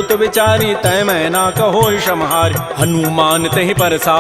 तो विचारी तय मैं ना कहो क्षमहार। हनुमान तहि परसा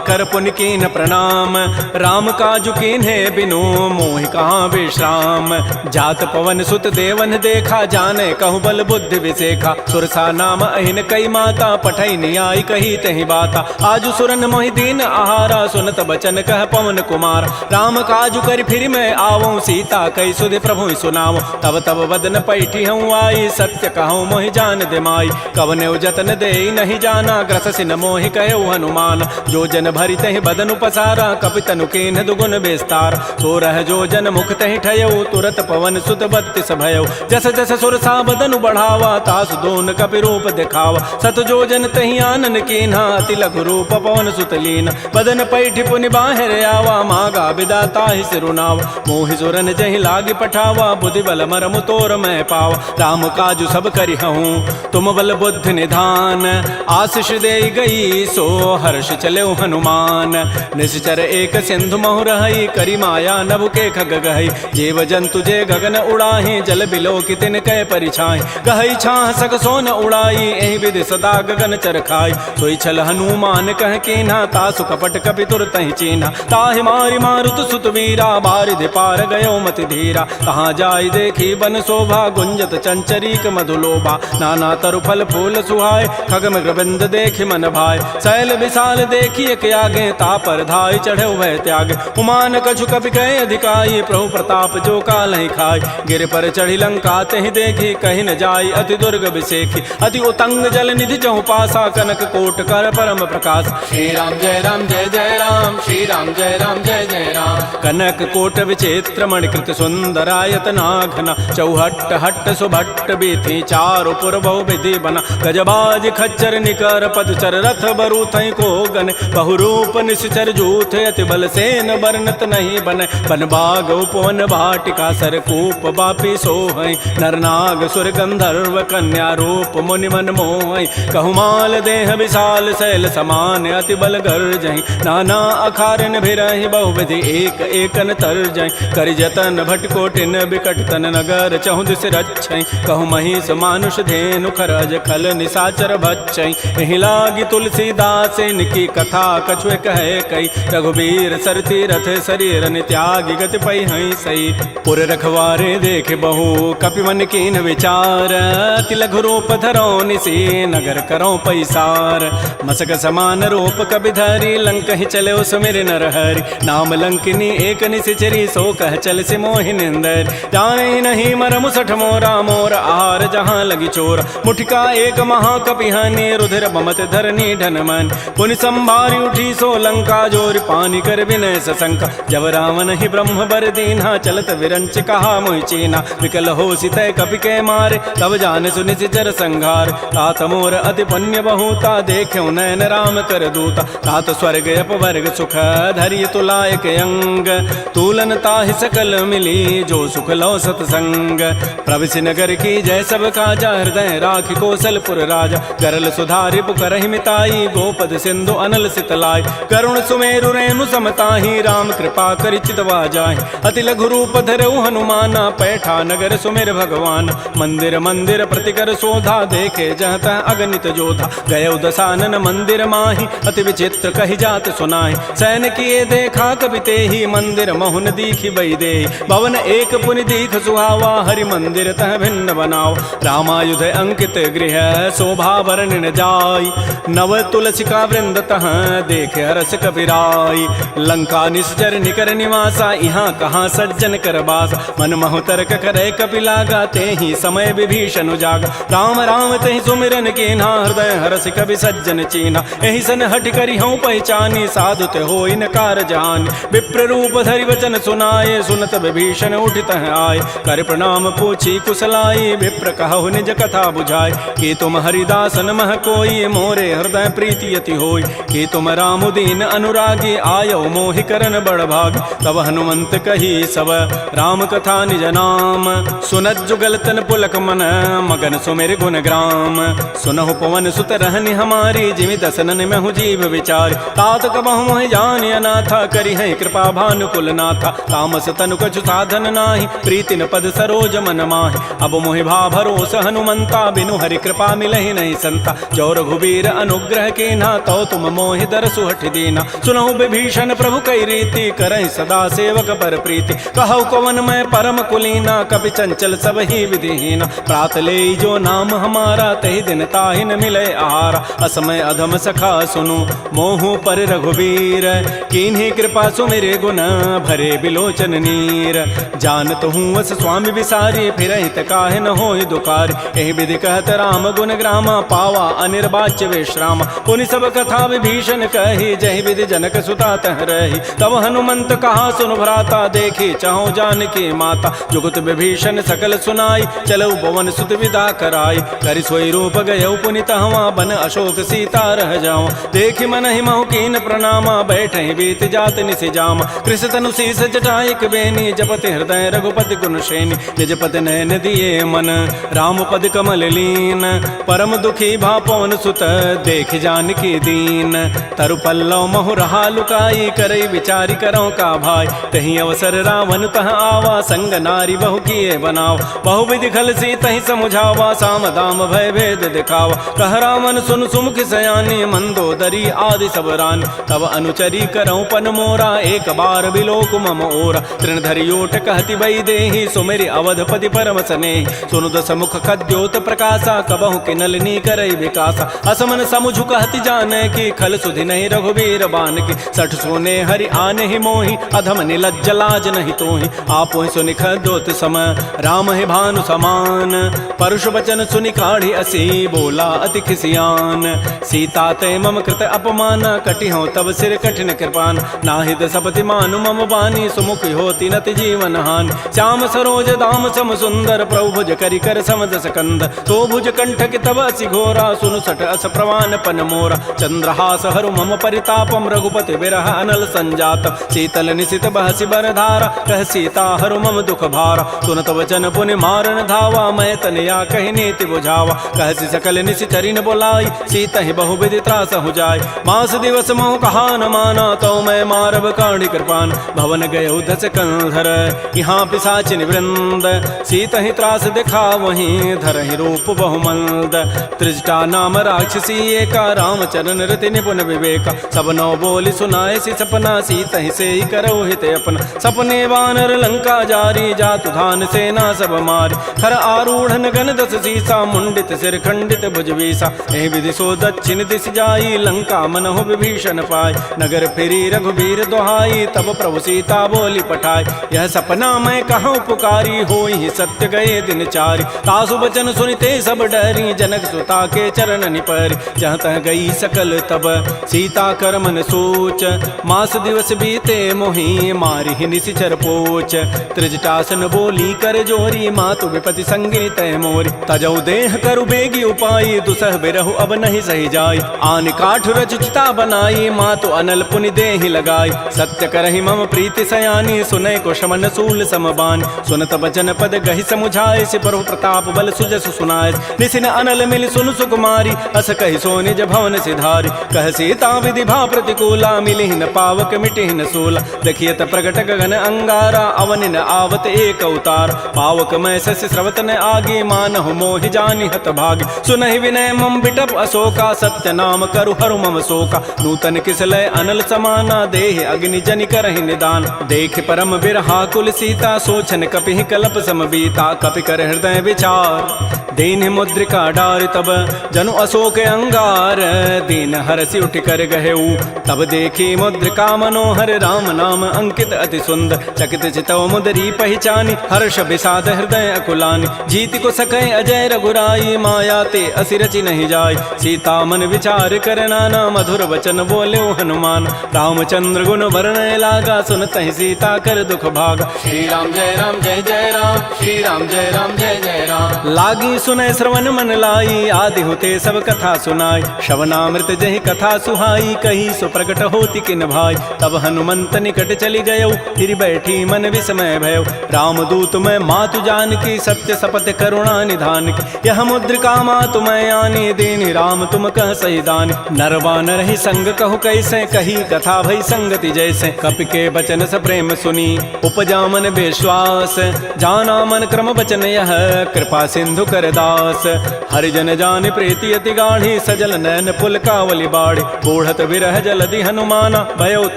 कर पुन कीन प्रणाम, राम काजु कीन्हे बिनु मोहि कहाँ विश्राम। जात पवन सुत देवन देखा, जाने कहु बल बुद्धि विसेखा। सुरसा नाम अहिन कई माता, पठई नियाई कही तहि बाता। आजु सुरन मोहि दीन आहारा, सुनत बचन कह पवन कुमार। राम काजु कर फिर मैं आवऊं, सीता कई सुधि प्रभु सुनाऊं। तब तब बदन पैठी हूँ आई, सत्य कहूँ मोहि जान दे माई। कवने जतन दे नहीं जाना, ग्रस सिन मोहि कहे हनुमान। जो जन भरि तहि बदन पसारा, कपितनु कीन्ह दुगुन विस्तार। सो रह जो जन मुख तहि ठयऊ, तुरत पवन सुत 32 भयऊ। जस जस सुरसा बदनु बढ़ावा, तासु दोन कपि रूप दिखावा। सत जो जन तहि आनन कीन्हा, अति लघु रूप पवन सुत लीन। बदन पैठि पुनि बाहिर आवा, मागा विदा ताहि सिरुनावा। मोहि सुरन जहि लागी पठावा, बुद्धि बल मरमु तोर मैं पावा। राम काजु सब करिहऊँ, तुम बल बुद्धि निधान। आशीष दे गई सो हर्ष चले हनुमान। निश्चर एक सिंधु महु रही, करी माया नभ के खग गहई। जीव जंतु जे गगन उड़ाही, जल बिलो की तिन कै परिछाई। गहई छाह सक सोन उड़ाई, एहि विधि सदा गगन चरखाई। सोई छल हनुमान कह कीन्हा, तासु कपट कपि तुरतहि चीन्हा। ताहि मारि मारुत सुत वीरा, बारिधि पार गयो मति धीरा। कहाँ जाय देखी बन शोभा, गुंजत चंचरीक मधुलोभा। नाना तरु फल फूल सुहाय, खगम गोविंद देखि मन भाय। शैल विशाल देखिए के आगे, तापर धाय चढ़े वह त्याग। उमान कछु कपि कहे अधिकाई, प्रभु प्रताप जो काल ही खाय। गिर पर चढ़ी लंका तहि देखी, कहीं न जाय अति दुर्ग विसेखी। अति उतंग जल निधि चहु पासा, कनक कोट कर परम प्रकाश। श्री राम जय राम जय जय राम, श्री राम जय राम जय जय राम। कनक कोट विचित्र मणिकृत सुंदरायत नाघना, चौहट्ट हट्ट सुभट्ट बीथी। चारु पुर बहु विधि बना, गजबाज खच्चर निकर पदचर। रथ बरु थई को गन, बहुरूप निश्चर जूथ। अति बल सेन बरनत नहीं बन, बन बाग उपवन भाटिका। सरकूप बापी सोहई, नरनाग सुर गंधर्व कन्या। रूप मुनि मन मोहई, कहु देह विशाल शैल समान। अति बल गर्जहि, नाना अखारन भिरहि। बहुविधि एक एकन तरजहि, करि जतन भटकोटिन बिकट तन। नगर चहु दिस रक्षै, कहु महिष मानुष धेनु। खरज खल निसाचर बच्चै, एहि लागी तुलसीदास। इनकी कथा कछुए कहे कई, रघुबीर सरती रथ शरीर। त्यागी गति पै हई सई, पुर रखवारे देख बहु कपि मन कीन विचार। अति लघु रूप धरो निसी, नगर करो पैसार। मसक समान रूप कपि धरी, लंक ही चले सुमिर नर हरि। नाम लंकिनी एक निसिचरी, सो कह चल से मोहि निंदर। जाने नहीं मरमु सठ मोरा, मोर आहार जहाँ लगी चोर। मुठिका एक महाकपिहानी, रुधिर बमत धरनी ढनमन। पुनि संभारी उठी सो लंका, जोर पानी कर विनय सशंका। जब रावण ही ब्रह्म बर दीन्हा, चलत विरंच कहा मोहि चीन्हा। विकल हो सितय कपि के मारे, तब जान सुनि सिचर संघार। तात मोर अति पुण्य बहुता, देख्यो नयन राम कर दूता। तात स्वर्ग अपवर्ग सुख, धरिय तुलायक अंग। तूलन ताहि सकल मिली, जो सुख लो सतसंग। प्रविशि नगर की जय सब काजा, हृदय राखि कौशलपुर राजा। गरल सुधारि पुकरहि मिताई, गोपद सिंधु अनल सितलाई। करुण सुमेरु रेणु समताहि, राम कृपा करि चितवा जाहि। अति लघु रूप धरऊ हनुमाना, पैठा नगर सुमिर भगवान। मंदिर मंदिर प्रतिकर शोधा, देखे जहत अगणित जोधा। गयौ दसानन मंदिर माहि, अति विचित्र कहि जात सुनाहि। सैन किए देखा कबि तेहि, मंदिर महुन दीखि बई देहि। भवन एक पुनि दीख सुहावा, हरि मंदिर तह भिन्न बनाओ। रामायुध अंकित गृह, शोभा वर्णन जाय। नव तुलसिका वृंद तह, देखे हरस कपिराई। लंका निश्चर निकर निवासा, यहाँ कहाँ सज्जन कर बासा। मन महु तर्क करे कपि लागा, तेहि समय विभीषण जागा। राम राम तेहि सुमिरन कीन्हा, हृदय हरस कवि सज्जन चीन्हा। एहि सन हट करि हूँ पहचानी, साधु ते होई न कारजानी। विप्र रूप धरि वचन सुनाए, सुनत विभीषण उठित आए। कर प्रणाम पूछी कुशलाई, विप्र कहु निज कथा बुझाय। कि तुम हरिदासन मह कोई, मोरे हृदय प्रीति अति होई। कि तुम राम दीन अनुरागी, आयो मोहि करन बड़ भाग। तब हनुमंत कही सब राम कथा निज नाम। सुनत जुगल तन पुलक मन, मगन सुमिर गुण ग्राम। सुनहु पवन सुत रहनि हमारी, जिमि दसनन महु जीव विचार। तात कबहु मोहि जानि अनाथा, करि हैं कृपा भानुकुल नाथा। तामस तनु कछु साधन नाही, प्रीति न पद सरोज मन माहि। अब मोहि भा भरोस हनुमंता, बिनु हरि कृपा मिलहि नहीं संता। जो रघुबीर अनुग्रह कीन्हा तो तुम मोहि दरसु हठ दीना। सुनहु विभीषण प्रभु कई रीति करहि सदा सेवक पर प्रीति। कहु कवन मैं परम कुलीना कपि चंचल सब ही विधिहीना। प्रात ले जो नाम हमारा तहि दिन ताहि न मिले आहारा। असमय अधम सखा सुनु मोहु पर रघुबीर कीन्ही कृपा सुमिरे गुण भरे बिलोचन नीर। जानत हूँ अस स्वामी विसारी फिर हित काहे न होय दुकारी। एहि विधि कहत राम गुण ग्रामा पावा अनिर्वाच्य विश्राम। पुनि सब कथा विभीषण कही जहि विधि जनक सुता तह रही। तब हनुमंत कहा सुन भ्राता देखी चाहु जानकी माता। जुगत विभीषण सकल सुनाई चलऊ पवन सुत विदा कराई। करि सोई रूप गयऊ पुनि तहवा बन अशोक सीता रह जाऊं। देखि मन ही महु कीन प्रणामा बैठे बीत जात निसि जामा। कृष तनु शीस जटाइक बेनी जपति हृदय रघुपति गुण श्रेणी। निज पद नयन दिए मन राम पद कमल लीन। परम दुखी भा पवन सुत देख जानकी दीन। तरु पल्लव महु रहा लुकाई करई विचारी करौ का भाई। तही अवसर रावण तह आवा संग नारी बहु किए बनाव। बहु विधि खल सी तही समुझावा साम दाम भय भेद दिखावा। कह रावण सुन सुमुख सयानी मंदोदरी आदि सब रानी। तब अनुचरी करौ पन मोरा एक बार बिलोक मम ओरा। तृणधरियोट कहति वै देहि सुमेरि अवधपति परम स्नेहि। सुनु दस मुख खद्योत प्रकाशा कबहु किनलनी करई विकासा। असमन समुझु कहति जाने की खल सुधि नहीं रघुबीर बान की। सठ सोने हरि आने ही मोहि अधम निलज्ज लाज नहीं तोहि। आपो सुनि खद्योत सम राम ही भानु समान। परुष वचन सुनि काढ़ी असी बोला अति खिसियान। सीता ते मम कृत अपमान कटिहौ तब सिर कठिन कृपान। नाहिद सपति मानु मम बानी सुमुख होती नति जीवन हानि। श्याम सरोज दाम सम सुंदर प्रभु भुज करि कर समदस कंद। तो भुज कंठ के तब असि घोरा सुनु सठ अस प्रवान पन मोरा। चंद्रहास हरु मम परितापम रघुपति बिरह अनल संजात। शीतल निशित बहसि बरधारा कह सीता हरु मम दुख भारा। सुनत वचन पुनि मारन धावा मैं तनया कहि नीति बुझावा। कहसि सकल निशि चरिन बोलाई सीता ही बहु विधि त्रास हो जाय। मास दिवस मोह कहा न माना तो मैं मारब काढ़ी कृपान। भवन गए दस कंधर यहाँ पिशाचिन वृंद। सीता ही त्रास दिखा वहीं धर ही रूप बहुमंद। त्रिजटा नाम राक्षसी एका राम चरण रति निपुण विवेका। सब नौ बोली सुनाए सी सपना सीता ही से ही करो हित अपना। सपने वानर लंका जारी जातु धान सेना सब मारी। खर आरूढ़ गन दस सीसा मुंडित सिर खंडित भुजवीसा। एहि विधि सो दक्षिण दिश जाई लंका मनहु विभीषण पाय। नगर फिरी रघुबीर दोहाई तब प्रभु सीता बोली पठाई। यह सपना मैं कहूँ पुकारी होई सत्य गए दिन चारि। तासु बचन सुनिते सब डरी जनक सुता के चरण निपरि। जहाँ तह गई सकल तब सीता कर मन सोच। मास दिवस बीते मोहि मारी ही निशिचर पोच। त्रिजटासन बोली कर जोरी मातु विपति संगी तय मोरी। तजौ देह करु बेगी उपाई दुसह बिरहु अब नहीं सही जाय। आन काठ रचिता बनाई मातु अनल पुनि देहि लगाई। सत्य करहि मम प्रीति सयानी सुनै को शमन सूल समबान। सुनत बचन पद गहि समुझाए सि प्रभु प्रताप बल सुजसु सुनाय। निसिन अनल मिल सुन सुकुमारी अस कहि सो निज भवन सिधारी। कह सीता विधि भा प्रतिकूला मिलिहि न पावक मिटिहि न सूला। देखियत प्रगट गगन अंगारा अवनि न आवत एक अवतार। पावक मैं शशि स्रवत न आगे मानहु मोहि जानि हत भागी। सुनहि विनय मम बिटप अशोका सत्य नाम करु हरु मम शोका। नूतन किसलय अनल समाना देहि अग्नि जनि करहि निदान। देख परम बिरहा कुल सीता सोचन कपिहि कलप सम बीता। कपि कर हृदय विचार दीन मुद्रिका डार तब जनु अशोक अंगार। दीन हरसि उठ कर गहेऊ तब देखी मुद्रिका मनोहर राम नाम अंकित अति सुंदर। चकित चितव मुदरी पहचानी हर्ष विषाद हृदय अकुलानी। जीत को सकै अजय रघुराई माया ते असिरचि नहीं जाय। सीता मन विचार कर नाना मधुर वचन बोले हनुमान। रामचंद्र गुण वर्णय लागा सुनत ही सीता कर दुख भागा। श्री राम जय जय राम श्री राम जय जय राम। लागी सुनय श्रवण मन लाई आदि होते सब कथा सुनाई। श्रवणामृत जहि कथा सुहाई कही सो प्रकट होती किन भाई। तब हनुमंत निकट चली गयो फिर बैठी मन विस्मय भयो। राम दूत मैं मातु जानकी सत्य सपथ करुणा निधान की। यह मुद्रिका मातु मैं आनी दीनि राम तुम कह सही दानी। नरवानर ही संग कहु कैसे कही कथा भई संगति जैसे। कपि के बचन स प्रेम सुनी उपजा मन विश्वास। जाना मन क्रम बचन यह कृपा सिंधु कर दास। हरिजन जान प्रीति अति गाढ़ी सजल नैन पुल कावली बाड़ी। बूढ़त विरह जलधि हनुमाना भयो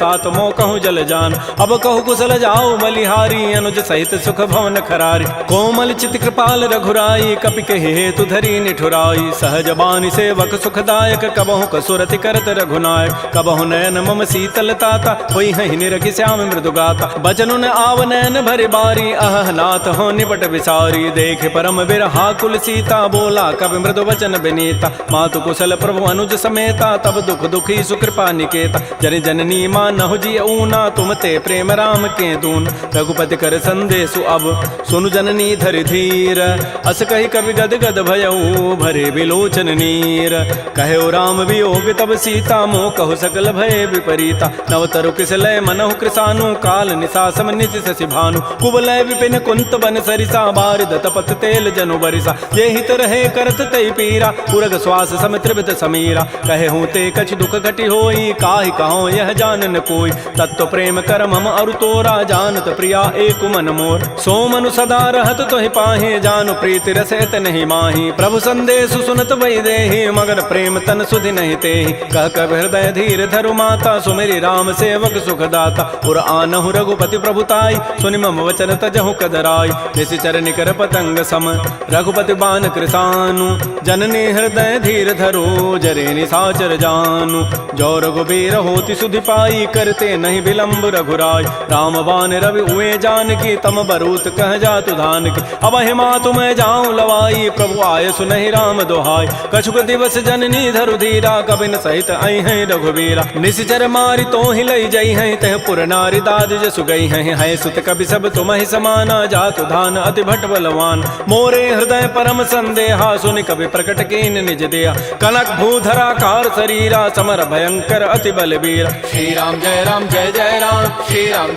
तात मोह कहूँ जल जान। अब कहु कुशल जाओ बलिहारी अनुज सहित सुख भवन खरारी। कोमल चित कृपाल रघुराई कपि कहि हेतु धरी निठुराई। सहज बानी सेवक सुखदायक कबहु कसुरति करत रघुनायक। कबहु नयन मम शीतल ताता होई हहि निरखि श्याम मृदु गाता। बचनु न आव नयन भरि बारी अह नाथ हो निपट विसारी। देख परम बिरहा कुल सीता बोला कवि मृदु वचन विनीता। मातु कुशल प्रभु अनुज समेता तब दुख दुखी सुकृपा निकेता। जन जननी मानहु जिय ऊना तुम ते प्रेम राम के दून। रघुपति कर संदेशु अब सुनु जननी धरि धीर। अस कहि कवि गद गद भयऊ भरे बिलोचन नीर। कहो राम वियोग तब सीता मोह कहु सकल भय विपरीता। नवतरु किसलय मनहु कृसानु काल निशा सम निशि शशि भानु। कुवलय विपिन कुंत बन सरिसा बारिद तपत तेल जनु बरिसा। ये हित रहे करत तई पीरा पुरग श्वास सम त्रिभित समीरा। कहे हूँ ते कछ दुख घटी होई काहि कहो यह जानन कोई। तत्व प्रेम कर मम अरु तोरा जानत प्रिया एक मन मोर। सो मनु सदा रहत तोहि पाहे जानु प्रीति रसैत नहीं माही। प्रभु संदेशु सुनत वै देहि मगर प्रेम तन सुधि नहीं तेहि। कह कब हृदय धीर धरु माता सुमेरि राम सेवक सुखदाता। पुर आनहु रघुपति प्रभुताई सुनि मम वचन तजहु कदराई। निशिचर निकर पतंग सम रघुपति बान कृसानु। जननी हृदय धीर धरो जरे निशाचर जानु। जो रघुबीर होति सुधि पाई करते नहीं विलंब रघुराई। राम बान रवि उए जान की तम बरूत कह जातु धान की। अब हिमा तुम्हें जाऊं लवाई प्रभु आय सुनहि राम दोहाई। कछुक दिवस जननी धरु धीरा कबिन सहित आई हैं रघुबीरा। निशिचर मारी तो ही लई जई हैं तह पुर नारी दाद जसु गई हैं। सुत कवि सब तुम ही समाना जातु धान अति भट बलवान। मोरे हृदय परम संदेहा सुनि कवि प्रकट कीन निज देहा। कनक भूधरा कार शरीरा समर भयंकर अति बलबीरा। श्री राम जय राम श्री राम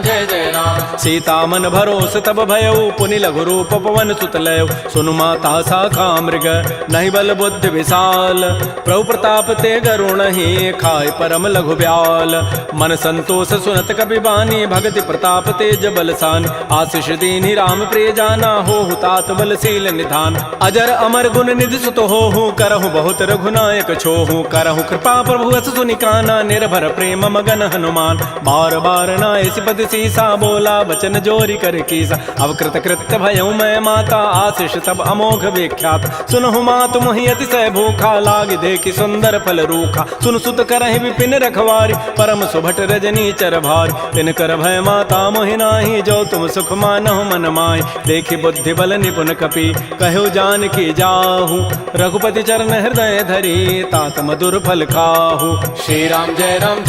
जय जय राम। सीता मन भरोस तब भयऊ पुनि लघु रूप पवन सुत लयऊ। सुनु माता शाखा मृग नहीं बल बुद्धि विशाल। प्रभु प्रताप ते गरुण ही खाय परम लघु ब्याल। मन संतोष सुनत कपि बानी भगति प्रताप तेज बलसान। आशीष दीनि राम प्रिय जाना हो तात बलशील निधान। अजर अमर गुण निधि सुत हो करहु बहुत रघुनायक छोहु। करहु कृपा प्रभु अस सुनि काना निर्भर प्रेम मगन हनुमान। बार बार नाय सिपति सीसा बोला बचन जोरी कर कीसा। अब कृत कृत्य भयऊ मैं माता आशीष तब अमोघ विख्यात। सुनहु मातु मोहि अतिशय भूखा लागी देखि सुंदर फल रूखा। सुन सुत करहि विपिन रखवारी परम सुभट रजनी चर भारी। तिन कर भय माता मोहि नाही जो तुम सुख मानहु मन माहि। देखि बुद्धि बल निपुण कपि कहो जान की जाहू। रघुपति चरण हृदय धरी तात मधुर फल खाहू। श्री राम जय राम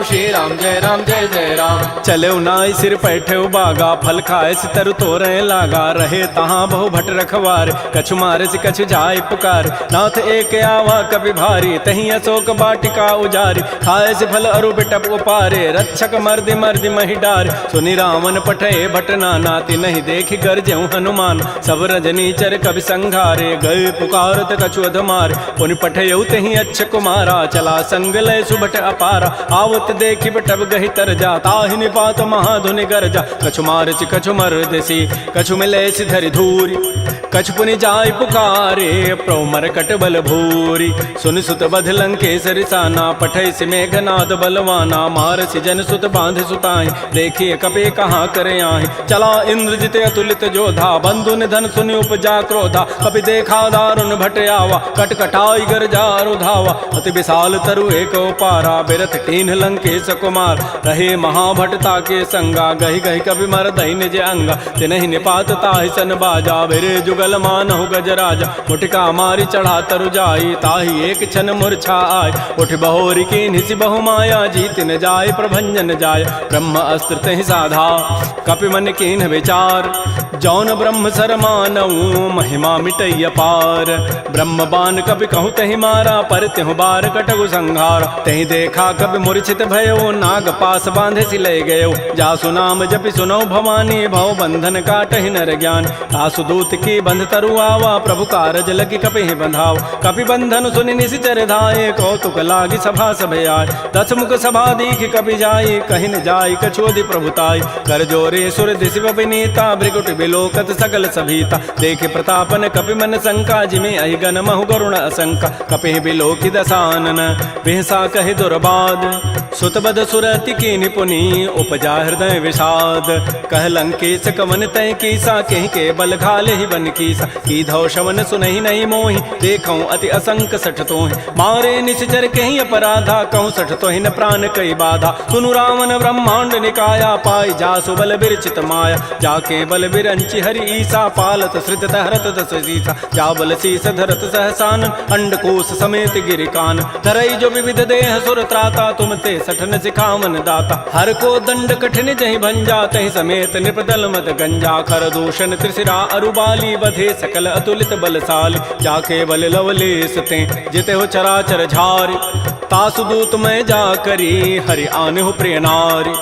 श्री राम जय राम। चले नाई सिर पैठे बागा फल खाए तरु तोरे लागा। रहे तहाँ बहु भट रखवार कछु मारे से कछु जाय पुकार। नाथ एक आवा कभी भारी तही अशोक बाटिका उजारी। खाए से फल अरु बिटप उपारे रक्षक मर्दि मर्दि मही डार। सुनि रावण पठे भट नाती नहीं देखि गरजेऊ हनुमान। सब रजनी चर कवि संघारे गए पुकारत कछु अधमार। पुनि पठेऊ तही अच्छ कुमारा चला संग लय सुभट अपारा। आवत देखि बटब गहि तर जा ताहि निपात महाधुनि गरजा। कछु मार सी कछु मर्दसी कछु मिले सी धरि धूरी। कछु पुनि जाय पुकारे प्रौमर कट बल भूरी। सुन सुत बध लंकेसरि साना पठै सि मेघनाद बलवाना। मार सि जन सुत बांध सुताई देखिए कपे कहाँ करे आहि। चला इंद्रजित अतुलित जोधा बंधु निधन सुनि उपजा क्रोधा। कपि देखा दारुण भट आवा कट कटाई गरजा रुधावा। अति विशाल तरु एक पारा बिरथ कीन्ह लंकेश कुमार। रहे महाभटता के संगा गहि गहि कवि मर दहि निज अंगा। तिनहि निपात ताहि सन बाजा बिरे जुगल मानहु गजराजा। मुटिका मारी चढ़ा तरु जाई ताहि एक क्षण मूर्छा आय। उठ बहोरी कीन्हि सि बहु माया जीत न जाय प्रभंजन जाय। ब्रह्म अस्त्र तहि साधा कपि मन कीन्ह विचार। जौन ब्रह्म सर मानऊ महिमा मिटै अपार। ब्रह्म बान कपि कहु तहि मारा पर तिहु बार कटगु संहार। तहि देखा कपि मूर्छित भयो नाग पास बांधे सि लय गयो। जासु नाम जपि सुनौ भवानी भव बंधन काटहि नर ज्ञान। तासु दूत की बंध तरु आवा प्रभु कारज लगी कपि बंधाव। कपि बंधन सुनि निशिचर धाये कौतुक लागी सभा सभे आय। दस मुख सभा दीख कपि जाई कहि न जाय कछोदि प्रभुताई। कर जोरे सुर दिशि विनीता भृगुट विलोकत सकल सभीता। देखे प्रतापन कपि मन शंका, जिमे अहिगन महु गरुण असंका। कपि विलोकि दसानन बिहसा कहि दुर्बाद, सुतबद सुरति की निपुनी उपजा हृदय विषाद। कह लंकेश कवन तय कीसा, कहि के बल घाले ही बन कीसा। की धौ शवन सुनहि नहीं मोहि, देखऊं अति असंक सठ तोहि। मारे निश्चर कहीं अपराधा, कहूँ सठ तोहि न प्राण कई बाधा। सुनु रावण ब्रह्मांड निकाया, पाई जासु बल बिरचित माया। जाके बल बिरंचि हरि ईसा, पालत श्रित हरत दस सीसा। जा बल शीस धरत सहसान, अंडकोश समेत गिरिकान। धरई जो विविध देह सुर त्राता, तुम ते सठन सिखावन दाता। हर को दंड कठिन जहि भंजा, तहि समेत नृपदल मद गंजा। खर दूषण त्रिशिरा अरुबाली, बधे सकल अतुलित बलशाली। जाके बल लवलेस ते जिते हो चराचर झारी। तासु दूत मैं जा करी, हरि आने हो प्रिय नारी।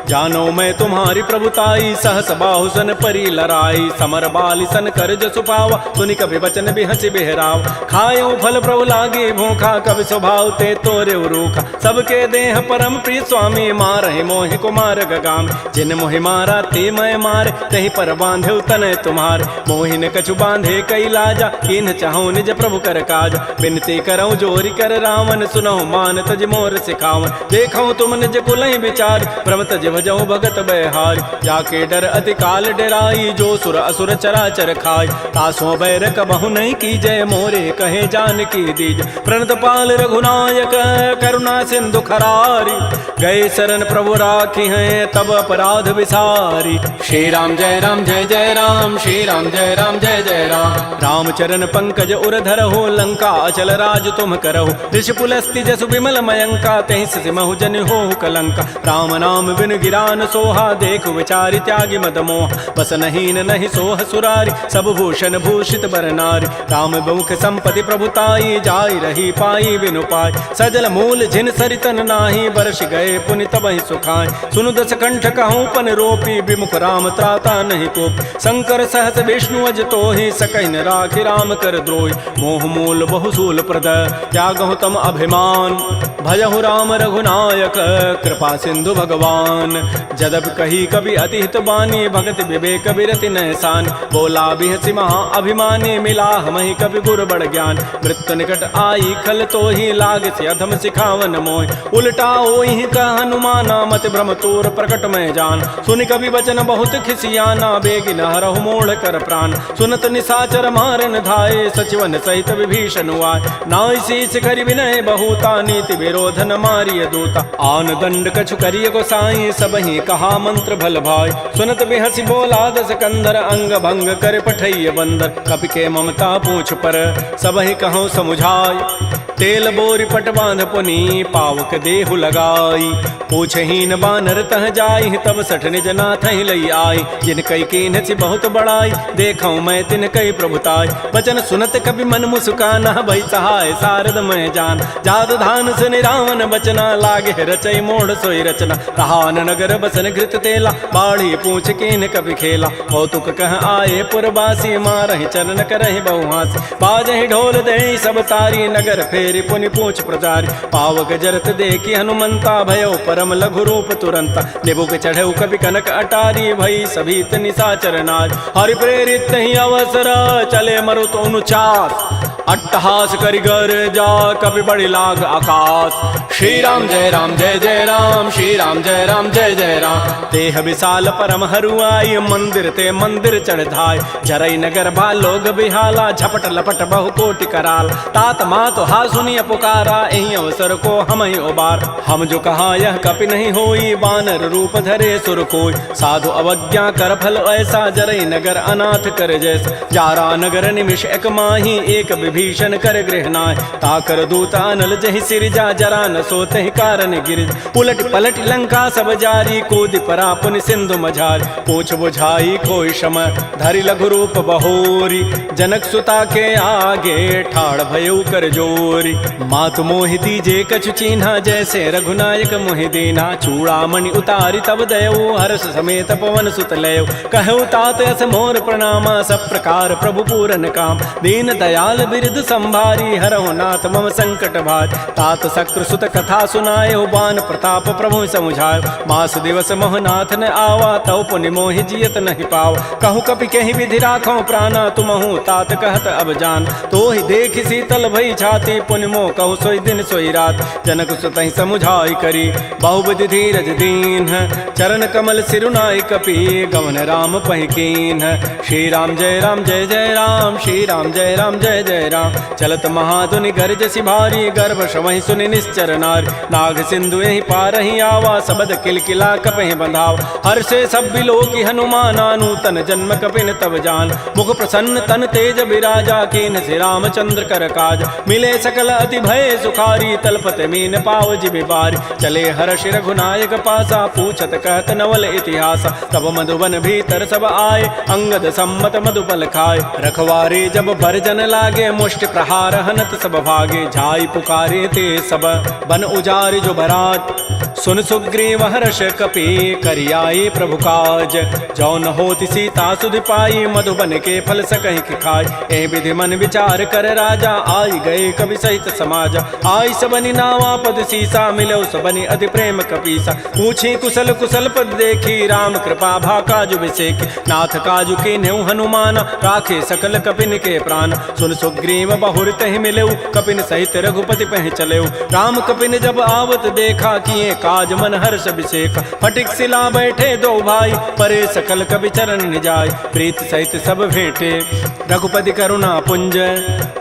जानो मैं तुम्हारी प्रभुताई, सहस बाहु सन परी लराई। समर बाली सन कर जसु पावा, सुनि कभी बचन बिहसि बिहराव। खायो फल प्रभु लागे भूखा, कभी स्वभाव ते तोरे रूखा। सबके देह परम प्रिय स्वामी, मारहि मोहि कुमार गगाम। जिन मोहि मारा ते मैं मारे, तहि पर बांधे तनय तुम्हारे। मोहि न कछु बांधे कई लाजा, किन्ह चाहूं निज प्रभु कर काजा। बिनती करऊं जोरी कर रावण, सुनहु मान तज मोर सिखावन। देखऊं तुम निज कुलहि विचार, प्रभ तज भजऊं भगत बहारी। जाके डर अति काल डराई, जो सुर असुर चराचर खाई। तासो बैर कबहु नहीं कीजय, मोरे कहे जानकी दीज। प्रणत पाल रघुनायक करुणा सिंधु खरारी। गए शरण प्रभु राखी हैं, तब अपराध विसारी। श्री राम जय राम जय जय राम, श्री राम जय राम जय जय राम। रामचरण पंकज उर धरहो, लंका अचल राज तुम करहो। ऋषि पुलस्ति जसु विमल मयंका, तहि सिमहु जन हो कलंका। राम नाम बिन गिरान सोहा, देख विचारि त्यागी मद मोह। बस नहीं नहीं सोह सुरारी, सब भूषण भूषित बर नारी। राम बहुख संपत्ति प्रभुताई, जाई रही पाई बिनु पाई। सजल मूल जिन सरितन नाही, बरस गए पुनि तबहि सुखाय। सुनु दस कंठ कहूँ पन रोपी, विमुख राम त्राता नहीं कोप। शंकर सहस विष्णु अज तोहि, सकहि न राखि राम कर द्रोही। मोह मूल बहुसूल प्रद, त्यागहु तम अभिमान। भजहु राम रघुनायक, कृपा सिंधु भगवान। जदप कही कवि अति हित बानी, भगत विवेक बिरति नहसान। बोला बिहसि महा अभिमानी, मिला हमहि कवि गुर बड़ ज्ञान। मृत्यु निकट आई खल तोहि, लाग से अधम सिखावन मोहि। उल्टा ओहि कह हनुमाना, मति भ्रम तोर प्रकट में जान। सुनि कवि वचन बहुत खिसियाना, बेगिन हरहु मोड़ कर प्राण। सुनत निशाचर मारन धाये, सचिवन सहित विभीषण आए। नाई शीस करि विनय बहुता, नीति विरोधन मारिय दूता। आन दंड कछु करिय गोसाई, सबहि कहा मंत्र भल भाई। सुनत बिहसि बोला दस कंधर, अंग भंग कर पठैय बंदर। कपि के ममता पूछ पर, सबहि कहूँ समुझाई। तेल बोरी पट बांध पुनि, पावक देहु लगाई। पूछहीन बानर तह जाई, तब सठ निज नाथ ही लई आई। जिन कई कीन्ह बहुत बड़ाई, देखऊं मैं तिन कई प्रभुताई। वचन सुनत कभी मन मुस्काना, भई सहाय शारद मैं जान। जात धान सुनि रावण बचना, लागे रचई मोड़ सोई रचना। रहान नगर बसन घृत तेला, बाढ़ी पूछ कीन्ह कभी खेला। कौतुक कह आए पुरबासी, मारहि चरण करहि बहुहासी। बाजहि ढोल देहि सब तारी, नगर फेरि पुनि पूछ प्रजारी। पावक जरत देखी हनुमंता, भयो परम लघु रूप तुरंता। निबुक चढ़ऊ कवि कनक अटारी, भई सभीत निशाचर नारी। हरि प्रेरित ही अवसर, चले मरुत अनुचास। अट्टहास करि गर जा, कवि बड़ी लाग आकाश। श्री राम जय जय राम, श्री राम जय जय राम। तेह विशाल परम हरुआई, मंदिर ते मंदिर चढ़ धाय। जरई नगर भालोग बिहाला, झपट लपट बहु कोटि कराल। तात मात हा सुनिय पुकारा, एहि अवसर को हम ही उबार। हम जो कहा यह कपि नहीं होई, बानर रूप धरे सुर कोई। साधु अवज्ञा कर फल ऐसा, जरई नगर अनाथ कर जैसा। जारा नगर निमिष एक माही, एक विभीषण कर गृह नाय। ताकर दूत अनल जहि सिरजा, जरा न सोते कारण गिरिज। उलट पलट लंका सब जारी, कूदि परा पुनि सिंधु मझारी। पूछ बुझाई कोई शम, धरि लघु रूप बहोरी। जनक सुता के आगे, ठाड़ भयउ कर जोरी। मातु मोहि दीजे कछु चीन्हा, जैसे रघुनायक मोहि दीना। चूड़ामणि उतारी तब दयऊ, हर्ष समेत पवन सुत लयऊ। कहऊ तात अस मोर प्रणामा, सब प्रकार प्रभु पूरन काम। दीन दयाल बिरद संभारी हरहु नाथ मम संकट भार। तात शक्र सुत कथा सुनाए बान प्रताप प्रभु समुझाय। मास दिवस मोहनाथ न आवा तव पुनि मोहि जियत नहीं पाव। कहु कपि कहि विधि राखो प्राणा तुमहु तात कहत अब जान। तो ही देख शीतल भई छाती पुनि मोह कहु सोई दिन सोई रात। जनक सुतहि समुझाई करी बहुविधि धीरज दीन। चरण कमल सिरुनाई कपि गवन राम पहिकीन। श्री राम जय राम जय जय राम श्री राम जय राम जय जय राम। चलत महाधुनि गर्ज सिभारी गर्भ श्रवहि सुनि निश्चर नारी। नाग सिंधु यही पारहि आवा सबद किलकिला कपहि बंधाव। हर्षे सब बिलोकी हनुमाना नूतन जन्म कपिन तब जान। मुख प्रसन्न तन तेज बिराजा कीन से रामचंद्र कर काज। मिले सकल अति भय सुखारी तलपत मीन पाव जिबि बारी। चले हर्ष रघुनायक पासा पूछत कहत नवल इतिहास। तब मधुबन भीतर सब आए अंगद सम्मत मधुपल खाए। रखवारे जब भरजन लागे मुष्टि प्रहार हनत सब भागे। जाई पुकारे ते सब बन उजारि जो बरात। सुन सुग्रीव हर्ष कपि करियाई प्रभु काज। जौन होति सीता सुधि पाई मधुबन के फल सकहि कि खाय। एहि विधि मन विचार कर राजा आई गए कवि सहित समाज। आई सबनि नावा पद सीसा मिलो सबनि अति प्रेम कपीसा। पूछी कुशल कुशल पद देखी राम कृपा भा काजु विसेख। नाथ काजु के नेउ हनुमान राखे सकल कपिन के प्राण। सुन सुग्रीव बहुर तहि मिलेउ कपिन सहित रघुपति पह चलेउ। राम कपिन जब आवत देखा किए काज मन हर्ष विषेख। फटिक सिला बैठे दो भाई परे सकल कवि चरण निजाय। प्रीत सहित सब भेंटे रघुपति करुणा पुंज।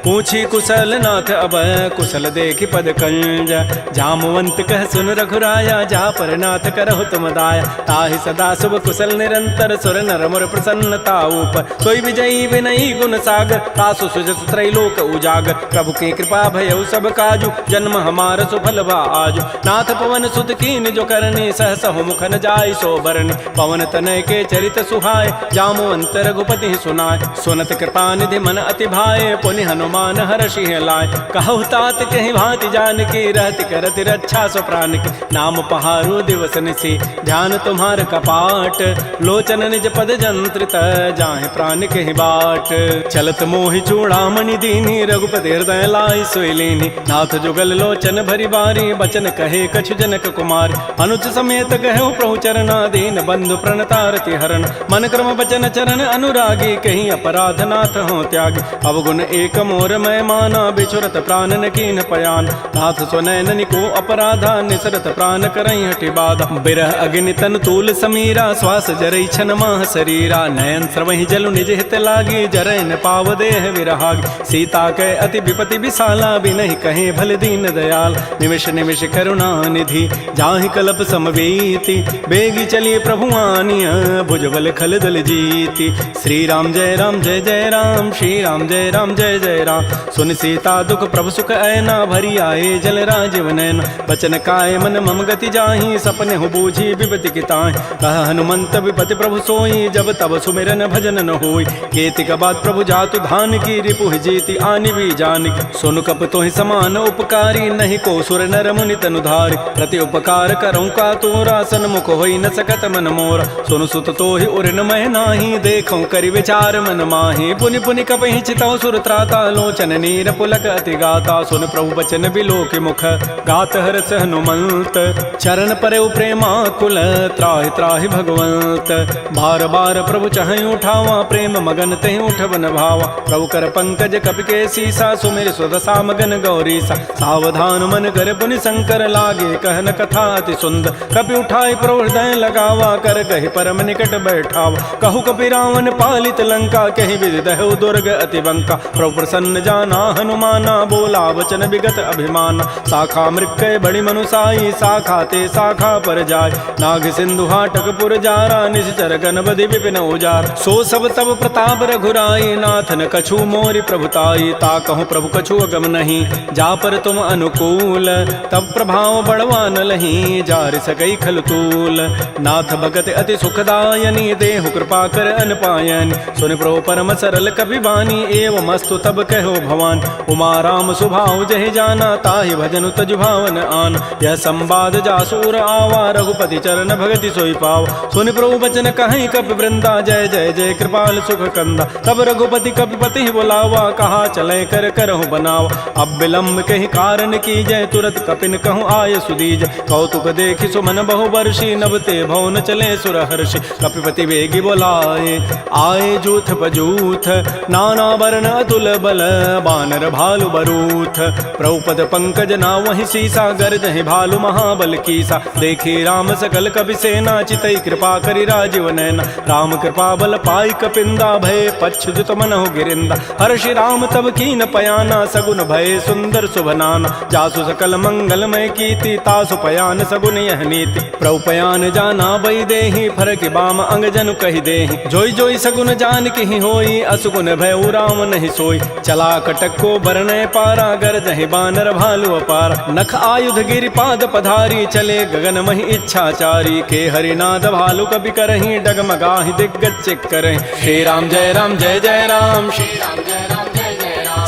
पूछी कुशल नाथ अब कुशल देखी पद कंज। जामवंत कह सुन रघुराया जा पर नाथ करहु तुम दाया। ताहि सदा शुभ कुशल निरंतर सुर नर मुर प्रसन्नता ऊपर। सोई विजयी विनयी गुण सागर तासु सुजस त्रैलोक उजागर। प्रभु की कृपा भयउ सब काजु जन्म हमार सुफल भा आजु। नाथ पवन सुत कीन जो करनी सहस मुख न जाय सो बरनी। पवन तनय के चरित सुहाय जामवंत रघुपति सुनाय। सुनत कृपा निधि मन अति भाए पुनि हनुमान हर्षि लाय। कहु तात कहि भांति जानकी रहति करति रक्षा सो प्राण की। नाम पहारो दिवस निसी ध्यान तुम्हार कपाट। लोचन निज पद जंत्रित जाहि प्राण कहि बाट। चलत मोहि चूड़ामणि दीनी रघुपति हृदय लाई सोई लीनी। नाथ जुगल लोचन भरी बारी बचन कहे कछु जनक कुमार। अनुज समेत कहु प्रभु चरना दीन बंधु प्रणतारति हरण। मन क्रम बचन चरण अनुरागी कहीं अपराध नाथ हो त्यागी। अवगुण एक मोर मैं माना बिछुरत प्राण न कीन पयान। नाथ सुनैन निको अपराधा निसरत प्राण करई हटि बाधा। बिरह अग्नि तन तूल समीरा श्वास जरई छन माह शरीरा। नयन स्रवहि जलु निज हित लागी जरै न पाव देह विरहागी। सीता के अति विपति विशाला बिनहि कहे भल दीन दयाल। निमिष निमिष करुणा निधि जाहि कल्प समवेति। बेगी चली प्रभु आनिया भुजबल खल दल जीति। श्री राम जय राम जय जय राम श्री राम जय राम जय जय राम। सुन सीता दुख प्रभु सुख ऐना भरी आए जल राजीव नैन। बचन काय मन मम गति जाहि सपने हो बूझी विपति की ताहि। कह हनुमंत विपति प्रभु सोई जब तब सुमिरन भजन न होई। केतिक बाद प्रभु जातु धान की रिपुहि जीति आनि भी जानिक। सुन कप तोहि समान उपकारी नहीं को सुर नर मुनि तनु धारि। प्रति उपकार करऊँ का तोरा सन्मुख होई न सकत मन मोरा। सुन सुत तोहि उर न मह नाही देखऊँ करि विचार मन माहि। पुनि पुनि कपहि चितौ सुर त्राता लोचन नीर पुलक अति गाता। सुन प्रभु बचन बिलोकि मुख गात हरस हनुमंत। चरण परेउ प्रेमा कुल त्राहि त्राहि भगवंत। बार बार प्रभु चहई उठावा प्रेम मगन तेहि उठवन भावा। प्रभु कर पंकज कपि के सीसा सुमिर सुदशा मगन गौरीसा। सावधान मन कर पुनि शंकर लागे कहन कथा अति सुंदर। कपि उठाई प्रभु हृदय लगावा कर कहि परम निकट बैठावा। कहु कपि रावण पालित लंका कहि विधि दहु दुर्ग अति बंका। प्रभु प्रसन्न जाना हनुमाना बोला वचन विगत अभिमाना। शाखा मृक्कय बड़ी मनुसाई शाखा ते शाखा पर जाय। नाग सिंधु हाटक पुर जारा निश्चर गणपति विपिन उजार। सो सब तब प्रताप रघुराई नाथन कछु मोरि प्रभुताई। ता कहूँ प्रभु कछु अगम नहीं जा पर तुम अनुकूल। तब प्रभाव बड़वा न लही जार सकई खलतूल। नाथ भगत अति सुखदायनी देहु कृपा कर अनपायन। सुन प्रभु परम सरल कपि बानी एवं मस्तु तब कहो भवान। उमा राम सुभाव जहि जाना ताहि भजनु तजु भावन आन। यह संवाद जासूर आवा रघुपति चरण भगति सोई पाव। सुन प्रभु बचन कहीं कपि वृंदा जय जय जय कृपाल सुख कंदा। तब रघुपति कपिपति बुलावा कहा कहा चले कर करहु बनाव। अब विलम्ब कही कारण की जय तुरत कपिन कहूँ आय सुदीज। कौतुक देखि सुमन बहु वर्षी नभते भवन चले सुरहर्षि। कपिपति वेगी बोलाए आए जूथ बजूथ नाना वर्ण अतुल बल बानर भालु बरूथ। प्रभुपद पंकज ना वही सीसा गर्दहि भालु महाबल कीसा। देखी राम सकल कपि सेना चितई कृपा करि राजीव नैना। राम कृपा बल पाई कपिंदा भय पच्छुत मनहु गिरिंदा। हर्षि राम तब कीन पयाना सगुन भय सुंदर शुभनाना। जासु सकल मंगलमय कीर्ति तासु पयान सगुन यह नीति। प्रभु पयान जाना बई देहि फरक बाम अंग जनु कहि देहि। जोई जोई सगुन जान की होई असुगुन भय राम नहीं सोई। चला कटक को बरनय पारा गरजहि बानर भालु अपार। नख आयुध गिरि पाद पधारी चले गगन महि इच्छाचारी। के हरिनाद भालु कपि करहि डगमगाहि दिग्गज चिक करहि। श्री राम जय जय राम श्री राम जय जय राम।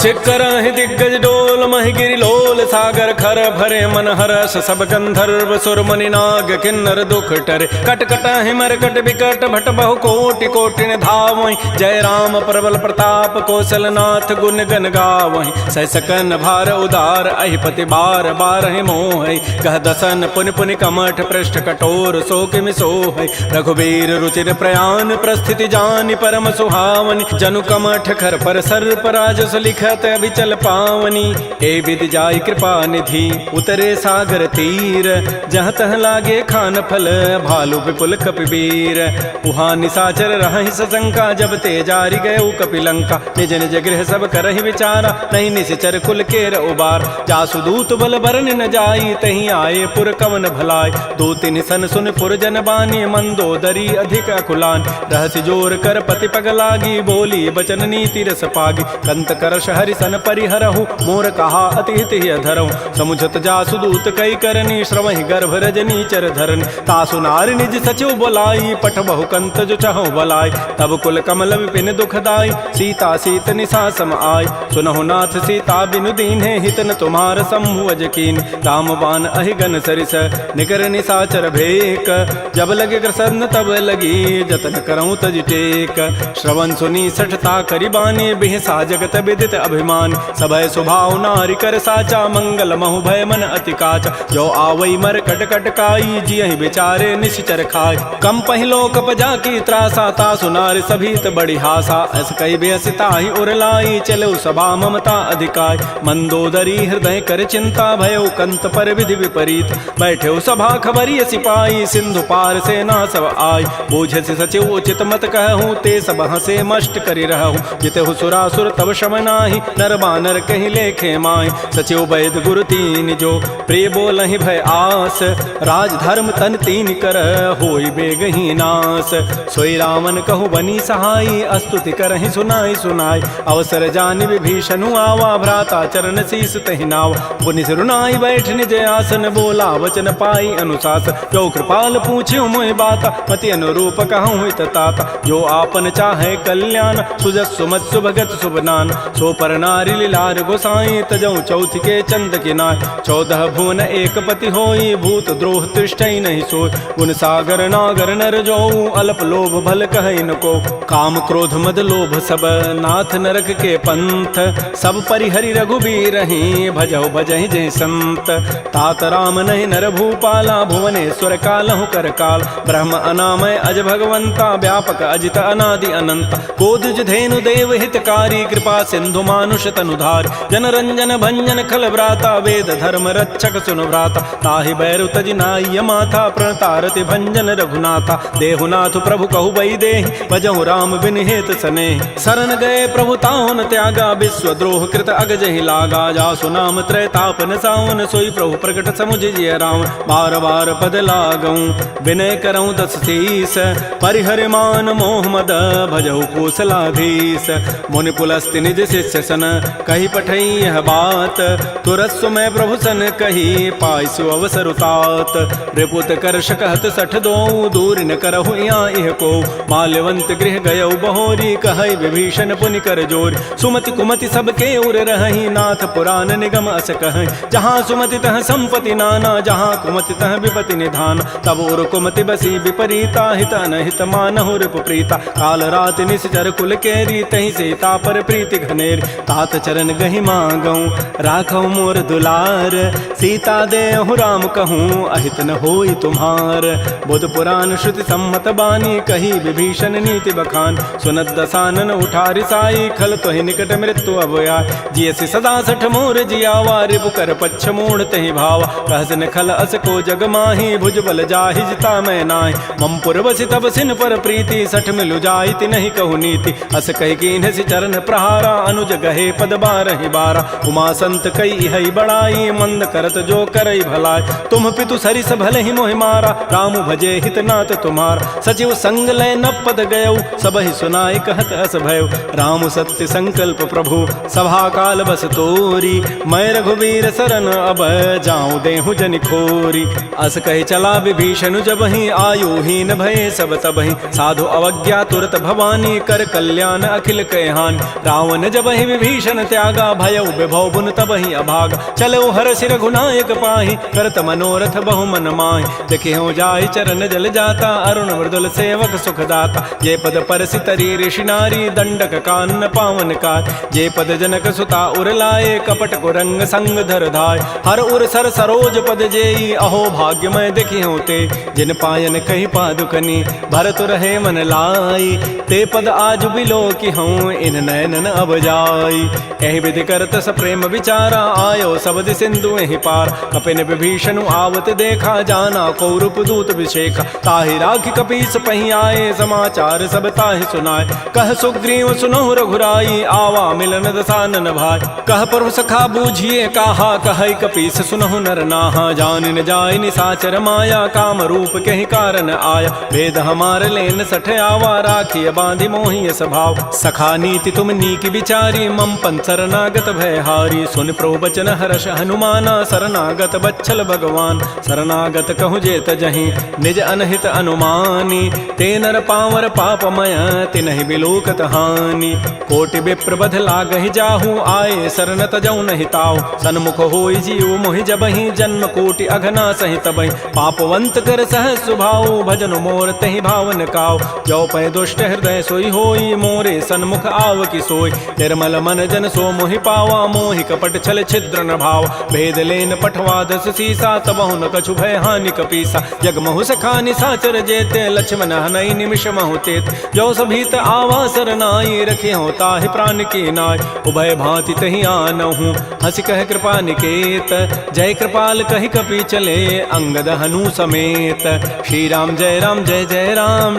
चिक्करहि दिग्गज डोल महि गिरि लोल सागर खर भरे मन हरस। सब गंधर्व सुर मुनि नाग किन्नर दुख टरे। कट कटहि मरकट बिकट भट बहु कोटि कोटिन धावहि। जय राम प्रबल प्रताप कौशल नाथ गुण गन गावहि। सह सकन भार उदार अहिपति बार बारहि मोहि। कह दसन पुनि पुनि कमठ पृष्ठ कठोर सो किमि सोहि। रघुबीर रुचिर प्रयान प्रस्थिति जानि परम सुहावनि। जनु कमठ खर पर सर्प राजस लिखत अभिचल पावनी। हे विधि जाय कृपा निधि उतरे सागर तीर। जहाँ तह लागे खान फल भालु विपुल कपिवीर। उहाँ निशाचर रहहि सशंका जब ते जारी गए कपिलंका। निज निज गृह सब करहि विचारा नहीं निश्चर कुल केर उबार। जासु दूत बल बरन न जाई तहीं आए पुर कवन भलाय। दो तिन सन सुन पुर जन बानी मंदोदरी अधिक अकुलान। रहसि जोर कर पति पग लागी बोली बचन नीति रस पागी। कंत करश हरि सन परिहरहु मोर कहा अति हित धरहु। समुझत जासु दूत कई करनी श्रवहि गर्भ रजनी चर धरनी। तासु नारी निज सचिव बोलाई पठ बहु कंत जो चहु बलाई। तब कुल कमल विपिन दुखदाई सीता सीत निशा सम आय। सुनहु नाथ सीता बिनु दीन्हे हित न तुम्हार शंभु अज कीन। राम बाण अहिगन सरिस निकर निशाचर भेक। जब लगे कृष्ण तब लगी जतन करऊं तज टेक। श्रवण सुनी सठता करि बानी बिहसा जगत विदित अभिमान। सबय स्वभाव नारी कर साचा मंगल महु भय मन अति काचा। जो आवई मर कट कट काई जियहि बिचारे निश्चर खाय। कम पहिलो कपजा की त्रासा तासु नारी सभीत बड़ी हासा। अस कई बेसिता ही उरलाई चलो सभा ममता अधिकाय। मंदोदरी हृदय कर चिंता भयो कंत पर विधि विपरीत। बैठे सभा खबरी सिपाही सिंधु पार सेना सब आय। बूझ से सचिव उचित मत कहूँ ते सब हसे मष्ट करि रहूँ। जितहु सुरासुर तब शम नाही नर बानर कहीं लेखे माय। सचिव वैद गुरु तीन जो प्रिय बोलहि भय आस। राज धर्म तन तीन कर होई बेगही नास। सोई रामन कहु बनी सहाई अस्तुति करहि सुनाई सुनाई। अवसर जानि विभीषणु आवा भ्राता चरण शीस तहि नावा। पुनि सिरुनाई बैठ निज आसन बोला वचन पाई अनुशासन। जो कृपाल पूछ्यो मोहि बाता मति अनुरूप कहूँ हित ताता। जो आपन चाहे कल्याण सुजस सुमत सुभगत शुभनान। सो पर नारी लीलार गोसाई तजऊ चौथ के चंद किनाय। 14 भुवन एक पति होई भूत द्रोह तिष्ठई नहीं सोय। गुण सागर नागर नर जो अल्प लोभ भल कहै न को। काम क्रोध मद लोभ सब नाथ नरक के पंथ। सब परिहरि रघुबीर ही भजौ भजहि जय संत। तात राम नहीं नर भूपाला भुवनेश्वर कालहु कर काल। ब्रह्म अनामय अज भगवंता व्यापक अजित अनादि अनंत। कोदुज धेनु देव हितकारी कृपा सिंधु मानुष तनुधार। जन रंजन भंजन खल व्राता वेद धर्म रक्षक सुनु भ्राता। ताहि बैरु तजि नाय माथा प्रणतारति भंजन रघुनाथा। देहुनाथ प्रभु कहु बई देहि भजहु राम बिन हेत सनेहि। शरण गए प्रभु ताहुन त्यागा विश्व द्रोह कृत अगजहि लागा। जासु नाम त्रैतापन सावन सोई प्रभु प्रकट समुझिय राम। बार बार पद लागऊं विनय करऊं दस शीस। परिहरि मान मोह मद भजहु कौशलाधीश। मुनि पुलस्ति निज शिष्य सन कही पठई यह बात। तुरस्व में प्रभु सन कही पाइसु अवसर उतात। रिपुत कर्ष कहत सठ दो दूर न करहु यहाँ इह को। माल्यवंत गृह गयौ बहोरी कहई विभीषण पुनि कर जोर। सुमति कुमति सबके उर रहहि नाथ पुराण निगम अस कहै। जहाँ सुमति तह संपत्ति नाना जहाँ कुमति तह विपति निधान। तब उर कुमति बसी विपरीता हित अनहित मानहु रिपु प्रीता। काल रात निश्चर कुल केरी तहि सीता पर प्रीति घनेर। तात चरण गहि मांगऊं राखौ मोर दुलार। सीता देहु राम कहूँ अहित न होई तुम्हार। बुध पुराण श्रुति सम्मत बानी कही विभीषण नीति बखान। सुनत दसानन उठारि साई खल तोहि निकट मृत्यु अब आए। जियसि सदा सठ मोर जियावा रिपु कर पच्छ मूढ़ तहि भावा। कहसन खल अस को जग माही भुज बल जाहि जिता मैं नाहि। मम पुर बसि तब सिन पर प्रीति सठ मिलु जाइति नहीं कहु नीति। अस कहि कीन्हसि चरण प्रहारा अनुज गहे पद बारहि बारा। उमा संत कई हई बड़ाई मंद करत जो करई भलाई। तुम पितु सरिस भले ही मोहि मारा राम भजे हित नाथ तुम्हारा। सचिव संग लय न पद गयऊ सब ही सुनाई कहत अस भयऊ। राम सत्य संकल्प प्रभु सभा काल बस तोरी। मैं रघुवीर सरन अब जाऊं देहु जनि खोरी। अस कहि चला विभीषण जब ही आयुहीन भये सब तबहि। साधु अवज्ञा तुरत भवानी कर कल्याण अखिल कहान। रावण जब ही विभीषण त्यागा भयउ विभव बुन तबहि अभागा। चलो हर सिर रघुनायक पाहि करत मनोरथ बहु मन माहि। देखे हो जाय चरण जल जाता अरुण मृदुल सेवक सुखदाता। जे पद परसि तरी ऋषि नारी दंडक कानन पावन कार। जे पद जनक सुता उर लाए कपट को रंग संग धर धाय। हर उर सर सरोज पद जेई अहो भाग्य मैं देखी होते। जिन पायन कही पादुकनी भरत रहे मन लाई। ते पद आज बिलो की हूँ इन नयनन अब जाई। एहि विधि करत स प्रेम विचारा आयो सबद सिंधु एहि पार। कपिन विभीषण आवत देखा जाना कौरूप दूत विशेखा। ताहि राखि कपीस पही आए समाचार सब ताहि सुनाए। कह सुग्रीव सुनहु रघुराई आवा मिलन दसानन भाई। कह प्रभु सखा बूझिए काहा कहई कपीस सुनहु नर नाहा। जान न जाय निसाचर माया काम रूप कहि कारण आया। भेद हमार लेन सठ आवा राखिय बांधि मोहि स्वभाव। सखा नीति तुम नीक विचारी मम पन शरणागत भय हारी। सुन प्रभु बचन हर्ष हनुमाना शरणागत बच्छल भगवान। शरणागत कहु जेत जहीं निज अनहित अनुमानी। ते नर पावर पापमय तिनहि बिलोकत हानि। कोटि विप्र बध लागहि जाहू आए शरण तजौ नहीं ताऊ। सन्मुख होई जीव मोहि जबहि जन्म कोटि अघना सहि तबहि। पापवंत कर सह सुभाऊ भजन मोर तहि भावन काऊ। जो पै दुष्ट हृदय सोई होई मोरे सन्मुख आव की सोई। निर्मल मन जन सो मोहि पावा मोहि कपट छल छिद्र न भाव। भेद लेन पठवा दस सीसा तबहु न कछु भय हानि कपीसा। जग महु सखानि साचर जेते लक्ष्मण हनई निमिष महु तेत। जो सभीत आवा सरनाई रखे हो ताहि प्राण की नाय। उभय भांति तहि आनहु हंस कह कृपा निकेत। जय कृपाल कहि कपि चले अंगद हनु समेत। श्री राम जय राम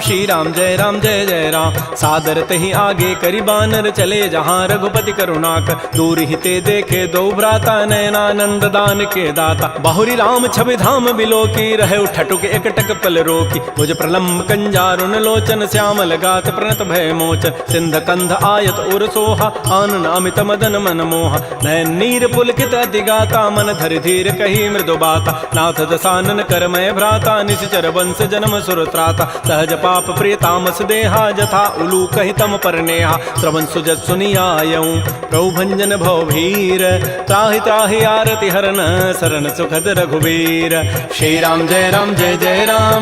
श्री राम जय जय राम। सादर तहि आगे करि बानर चले जहाँ रघुपति करुणाकर। दूर हिते देखे दो भ्राता नयनानंद दान के दाता। बहुरी राम छवि धाम बिलो की रहे ठटुक एकटक पल रोकी। भुज प्रलम्ब कंजारुन लोचन श्यामल गात प्रणत भय मोचन। सिंध कंध आयत उर सोहा आनन अमित मदन मन मोहा। नयन नीर पुलकित अति गाता मन धरि धीर कही मृदु बाता। नाथ दसानन कर मय भ्राता निश्चर वंश जन्म सुर त्राता। सहज पाप प्रिय तामस देहा जथा उलू कहि तम पर नेहा। श्रवण सुजत सुनियायऊं प्रभु भंजन भव भीर। त्राहि त्राहि आरति हरन शरण सुखद रघुवीर। श्री राम जय राम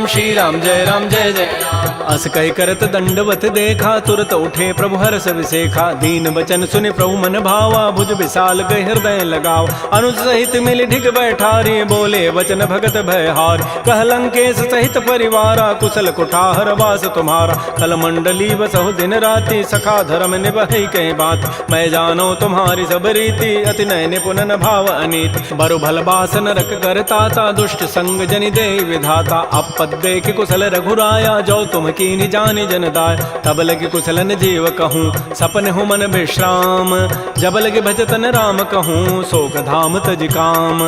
श्री राम जय जय राम। अस कहि करत दंडवत देखा तुरत उठे प्रभु हर्ष विसेखा। दीन वचन सुनि प्रभु मन भावा भुज विशाल गहि हृदय लगाव। अनुज सहित मिल ढिग बैठारी बोले वचन भगत भयहार। कह लंकेश सहित परिवारा कुशल कुठार वास तुम्हारा। कल मंडली बसहु दिन राति सखा धर्म निभहि कहीं बात। मैं जानो तुम्हारी सब रीति अति नय निपुण भाव अनीति। बरु भल बास नरक करताता दुष्ट संग जनि दे विधाता। अपद देख कुशल रघुराया जो तुम कीनि जानि जन दाय। तब लगे कुशलन जीव कहूँ सपन हूँ मन विश्राम। जब लगे भजतन राम कहूँ शोक धाम तज काम।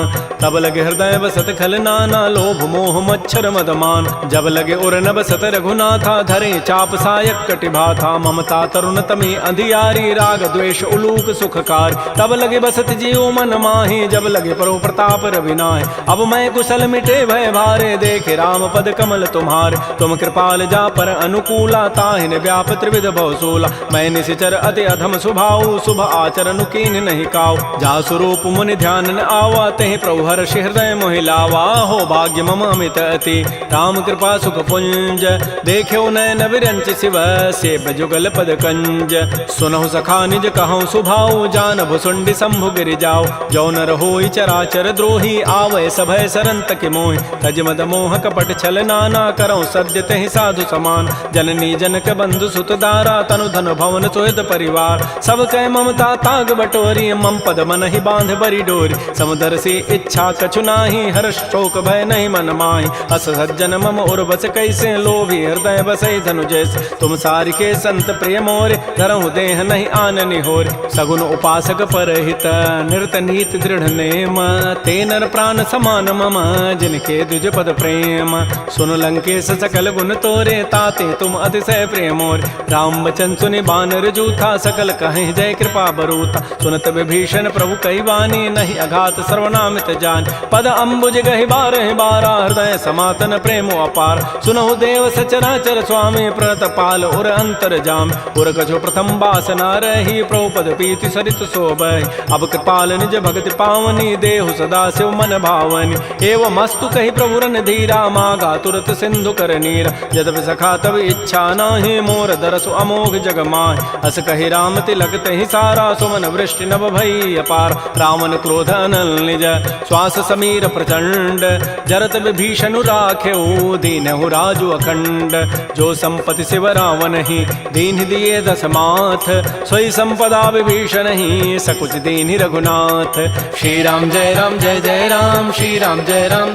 तब लगे हृदय बसत खल नाना लोभ मोह मच्छर मदमान। जब लगे उर न बसत रघुनाथा धरे चाप सायक कटिभा था। ममता तरुण तमी अंधियारी राग द्वेष उलूक सुखकार। तब लगे बसत जीव मन माही जब लगे परो प्रताप रविनाय। अब मैं कुशल मिटे भय भारे देखे राम पद कमल तुम्हारे। तुम कृपाल जा पर अनुकूला ताहिन व्याप त्रिविध भवसूला। मैं निशिचर अति अधम स्वभाव शुभ आचरण कीन नहीं काव। जा स्वरूप मुनि ध्यान न आवा तहि प्रभु हर्षि हृदय मोहि लावा। हो भाग्य मम अमित अति राम कृपा सुख पुंज। देख्यो नयन विरंच शिव सेव जुगल पद कंज। सुनहु सखा निज कहूँ सुभाऊ जान भुसुंडी शंभु गिर जाओ जो नर होई चराचर द्रोही आवे सभय सरंत के मोहि तज मद मोह कपट छल नाना करौ सद्य तहि साधु समान जननी जनक बंधु सुत दारा तनु धन भवन सोयद परिवार सब कह ममता ताग बटोरी मम पद मन ही बांध बरी डोरी समुदर से इच्छा कछु नाही हर्ष शोक भय नहीं मन माही अस सज्जन मम उर्वस कैसे लोभी हृदय बसई धनु जैसे तुम सारि के संत प्रिय मोरे धरहु देह नहीं आननि होरे सगुन उपासक परहित निरत नीत दृढ़ नेम ते नर प्राण समान मम जिनके द्विज पद प्रेम सुन लंकेश सकल गुण तोरे ताते तुम अतिशय प्रेम मोरे राम वचन सुनि बानर जूथा सकल कहें जय कृपा बरूता सुनत विभीषण प्रभु कई वाणी नहीं अघात सर्वनामित जान पद अम्बुज गहि बारह बारा हृदय समातन प्रेम अपार सुनहु देव सचराचर स्वामी प्रणत पाल उर अंतर जाम उर कछो प्रथम वासना रही प्रभुपद प्रीति सरित शोभहि अब कृपाल निज भगति पावनी देहु सदा शिव मन भावनी एवं मस्तु कही प्रभु रन धीरा मागा तुरत सिंधु कर नीर यद्यपि सखा तब इच्छा नाही मोर दरसु अमोघ जग माहि अस कही राम तिलक तहि सारा सुमन वृष्टि नभ भई अपार रावण क्रोध अनल निज श्वास समीर प्रचंड जरत विभीषण राख्यऊ दीनहु राजु अखंड जो संपत्ति शिव रावण ही दीन दिए दस माथ सोई संपदा विभीषण ही सकुच दीन रघुनाथ श्री राम जय राम श्री राम जय राम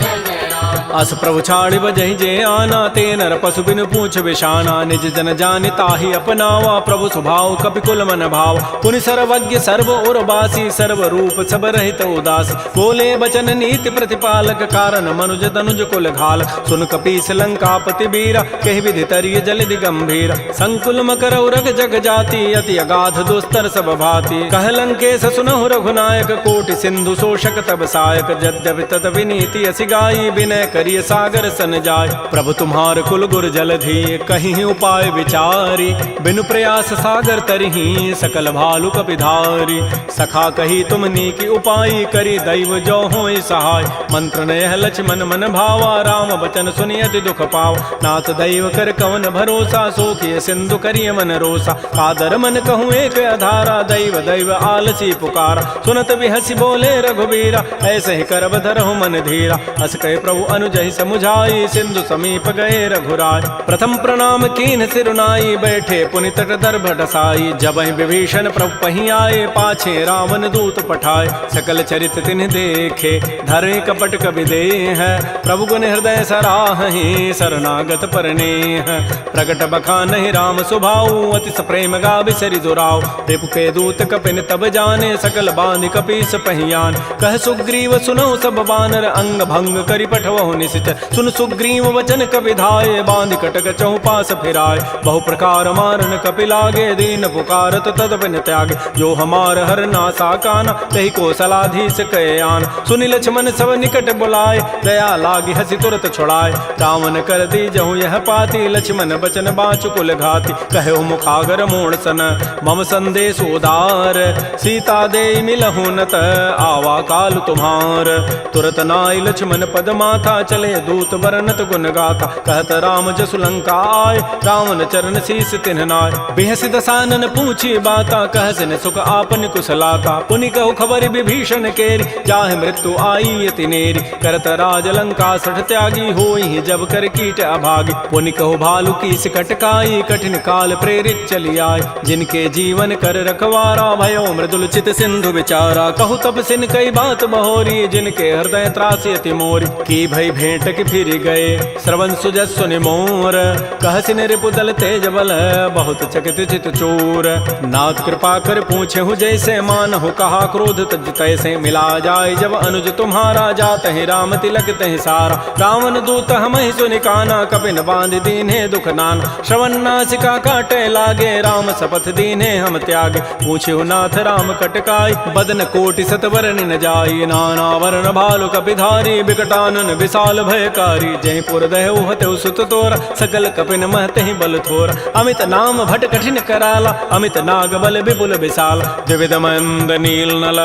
अस प्रभु छाड़ बजहि जे आना ते नर पशु बिनु पूछ विशाना निज जन जानि ताहि अपनावा प्रभु स्वभाव कपिकुल मन भाव पुनि सर्वज्ञ सर्व उर्वासी सर्व रूप सब रहित उदास बोले बचन नीति प्रतिपालक कारण मनुज तनुज कुल घाल सुन कपीस लंकापति बीरा कहि विधि तरिय जलधि गंभीर संकुल मकर उरग जग जाति अति अगाध दुस्तर सब भाति कह लंकेश सुनहु रघुनायक कोटि सिंधु शोषक तब सायक यद्यपि तद विनीति असि गाई विनय करिय सागर सन जाय प्रभु तुम्हार कुल गुर जलधि कहीं उपाय विचारी बिनु प्रयास सागर तरही सकल भालु कपिधारी सखा कही तुम नीकी उपाय करी दैव जो होय सहाय मंत्र नयह लक्ष्मण मन भावा राम बचन सुनि अति दुख पाव नाथ दैव कर कवन भरोसा सोखिय सिंधु करिय मन रोसा कादर मन कहूँ एक अधारा दैव दैव आलसी पुकारा सुनत बिहसी बोले रघुबीरा ऐसे ही करब धरहु मन धीरा अस कहे प्रभु अनुजहि समुझाई सिंधु समीप गए रघुराय प्रथम प्रणाम कीन सिरुनाई बैठे पुनि तट दर्भ डसाई जबहि विभीषण प्रभु पही आए पाछे रावण दूत पठाए सकल चरित तिन्ह देखे धरे कपट कवि देह प्रभु गुण हृदय सराहि शरणागत परनेह प्रगट बखानहि राम सुभाऊ अति प्रेम गावि सरि दुराव रिपु के दूत कपिन तब जाने सकल बांधि कपीस पहियान कह सुग्रीव सुनौ सब बानर अंग भंग करि पठवहु निशिचर सुन सुग्रीव वचन कविधाय बांधि कटक चहु पास फिराय बहु प्रकार मारन कपि लागे दीन पुकारत तदपिन त्यागे जो हमार हर नासा काना तहि को सलाधीस कयान सुनि लक्ष्मण सब निकट बुलाए दया लागी हसी तुरत छुड़ाए रावण कर दी जहु यह पाती लक्ष्मण बचन बाचु कुल घाती कहो मुखागर मोण सन मम संदेश उदार सीता दे मिलहु नत आवा काल तुम्हार तुरत नाई लक्ष्मण पद माथा चले दूत बरनत गुण गाथा कहत राम जसु लंका आय रावण चरण शीस तिन्ह नाय बिहस दसानन पूछी बाता कहसिन सुख आपन कुशलाता पुनि कहु खबर विभीषण केरी जाहि मृत्यु आई अति नेरी करत राज लंका सठ त्यागी होई जब कर कीट अभागी पुनि कहु भालु की सिकटकाई कठिन काल प्रेरित चली आय जिनके जीवन कर रखवारा भयो मृदुल चित सिंधु विचारा कहु तब सिन कई बात बहोरी जिनके हृदय त्रासी अति मोरी की भई भेंट की फिर गए श्रवण सुजस सुनि मोर कहसिन रिपुदल तेज बल बहुत चकित चित चोर नाथ कृपा कर पूछे हूँ जैसे मानहु कहा क्रोध तज तैसे मिला जाए जब अनुज तुम्हारा जात है राम तिलक तहि सारा रावण दूत हम ही सुनि काना कपिन बांध दीन्हे दुख नाना श्रवण नासिका काटे लागे राम शपथ दीन्हे हम त्यागे पूछे नाथ राम कटकाई बदन कोटि सतवरन न जाई नाना वर्ण भालु कपिधारी विकटानन विशाल भयकारी जयपुर दहु हतु सुत तोरा सकल कपिन महते बल थोरा अमित नाम भट कठिन कराला अमित नाग बल विपुल विशाल द्विविध मंद नील नल